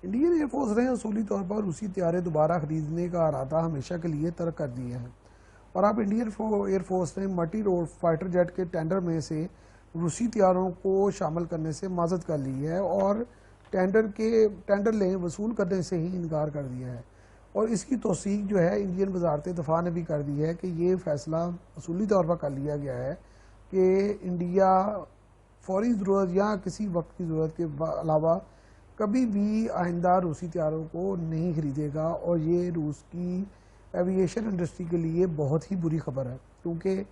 Indian air force ने असूली तौर पर रूसी तैयारे दोबारा खरीदने का इरादा हमेशा के लिए तर्क कर दिए हैं और अब इंडियन एयरफोर्स ने मल्टी रोल फाइटर जेट के टेंडर में से रूसी तैयारों को शामिल करने से माजत कर ली है और टेंडर लें वसूल करने से ही इनकार कर दिया है। और इसकी तौसीक जो है इंडियन वजारत दफा ने भी कर दी है कि ये फैसला असूली तौर पर कर लिया गया है कि इंडिया फौरी ज़रूरत या किसी वक्त की ज़रूरत के अलावा कभी भी आइंदा रूसी तैयारों को नहीं खरीदेगा। और ये रूस की एविएशन इंडस्ट्री के लिए बहुत ही बुरी खबर है, क्योंकि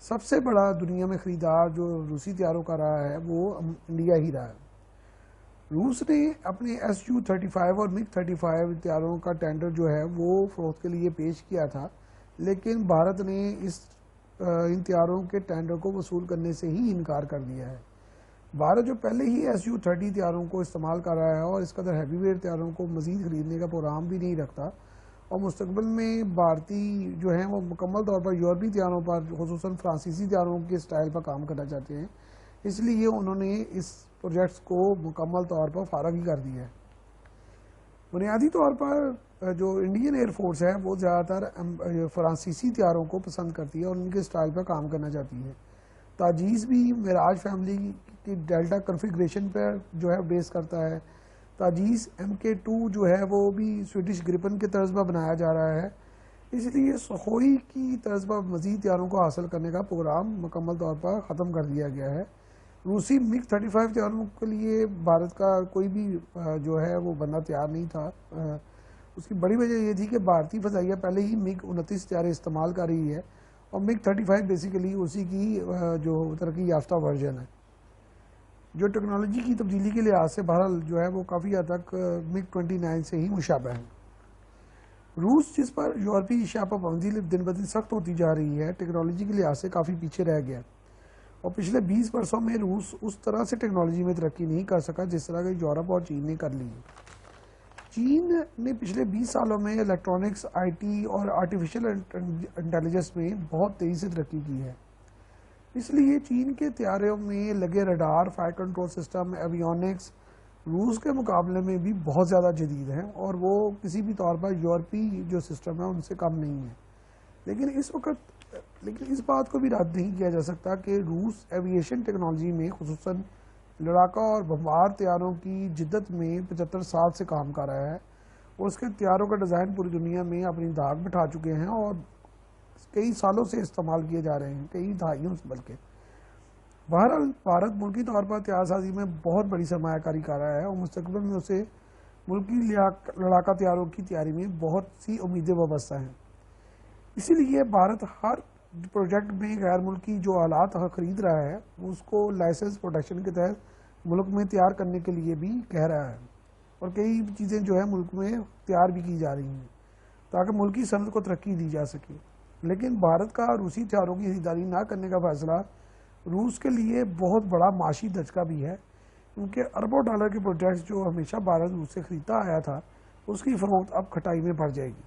सबसे बड़ा दुनिया में ख़रीदार जो रूसी तैयारों का रहा है वो इंडिया ही रहा है। रूस ने अपने Su-35 और MiG-35 तैयारों का टेंडर जो है वो फ़रोख्त के लिए पेश किया था, लेकिन भारत ने इन तैयारों के टेंडर को वसूल करने से ही इनकार कर दिया है। भारत जो पहले ही Su-30 तैयारों को इस्तेमाल कर रहा है और इस कदर हैवी वेट तैयारों को मज़ीद ख़रीदने का प्रोग्राम भी नहीं रखता और मुस्तकबिल में भारतीय जो हैं वो मुकम्मल तौर पर यूरोपीय तैयारों पर, खुसूसन फ्रांसीसी तैयारों के स्टाइल पर काम करना चाहते हैं, इसलिए उन्होंने इस प्रोजेक्ट्स को मुकम्मल तौर पर फारग ही कर दिया है। बुनियादी तौर पर जो इंडियन एयरफोर्स है वो ज़्यादातर फ्रांसीसी तैयारों को पसंद करती है और उनके स्टाइल पर काम करना चाहती है। ताजीज़ भी मिराज फैमिली की डेल्टा कन्फिग्रेशन पर जो है बेस करता है। ताजीज़ Mk2 जो है वो भी स्वीडिश ग्रिपन के तर्ज पर बनाया जा रहा है, इसलिए सखोई की तर्ज पर मज़ीद तैयारों को हासिल करने का प्रोग्राम मुकम्मल तौर पर ख़त्म कर दिया गया है। रूसी MiG-35 तैयारों के लिए भारत का कोई भी जो है वो बंदा तैयार नहीं था। उसकी बड़ी वजह ये थी कि भारतीय फ़ज़ाइया पहले ही MiG-29 तैयारे इस्तेमाल कर रही है और MiG-35 बेसिकली उसी की जो तरक्की याफ्ता वर्जन है, जो टेक्नोलॉजी की तब्दीली के लिहाज से बहरहाल जो है वो काफ़ी हद तक MiG-29 से ही मुशाबह है। रूस जिस पर यूरोपीय अशिया पर पाबंदी दिन ब दिन सख्त होती जा रही है, टेक्नोलॉजी के लिहाज से काफ़ी पीछे रह गया और पिछले 20 वर्षों में रूस उस तरह से टेक्नोलॉजी में तरक्की नहीं कर सका जिस तरह के यूरोप और चीन ने कर ली। चीन ने पिछले 20 सालों में इलेक्ट्रॉनिक्स, IT और आर्टिफिशियल इंटेलिजेंस में बहुत तेज़ी से तरक्की की है, इसलिए चीन के तैयारों में लगे radar, fire control system, avionics रूस के मुकाबले में भी बहुत ज़्यादा जदीद हैं और वो किसी भी तौर पर यूरोपीय जो सिस्टम है उनसे कम नहीं है। लेकिन इस बात को भी रद्द नहीं किया जा सकता कि रूस एविएशन टेक्नोलॉजी में खुसूसन लड़ाका और बमबार तैयारों की जिद्दत में 75 साल से काम कर रहा है और उसके तैयारों का डिज़ाइन पूरी दुनिया में अपनी दाग बिठा चुके हैं और कई सालों से इस्तेमाल किए जा रहे हैं, कई दहाइयों से बल्कि। बहरहाल भारत मुल्की तौर पर तैयार साजी में बहुत बड़ी सरमायाकारी कर रहा है और मुस्तकबिल में उसे मुल्की लड़ाका तैयारों की तैयारी में बहुत सी उम्मीदें वाबस्ता हैं। इसीलिए भारत हर प्रोजेक्ट में गैर मुल्की जो आलात खरीद रहा है उसको लाइसेंस प्रोटेक्शन के तहत मुल्क में तैयार करने के लिए भी कह रहा है और कई चीज़ें जो है मुल्क में तैयार भी की जा रही हैं ताकि मुल्की सनत को तरक्की दी जा सके। लेकिन भारत का रूसी हथियारों की खरीदारी ना करने का फैसला रूस के लिए बहुत बड़ा माशी धचका भी है, क्योंकि अरबों डॉलर के प्रोजेक्ट्स जो हमेशा भारत रूस से खरीदता आया था उसकी फ़रोख्त अब खटाई में पड़ जाएगी।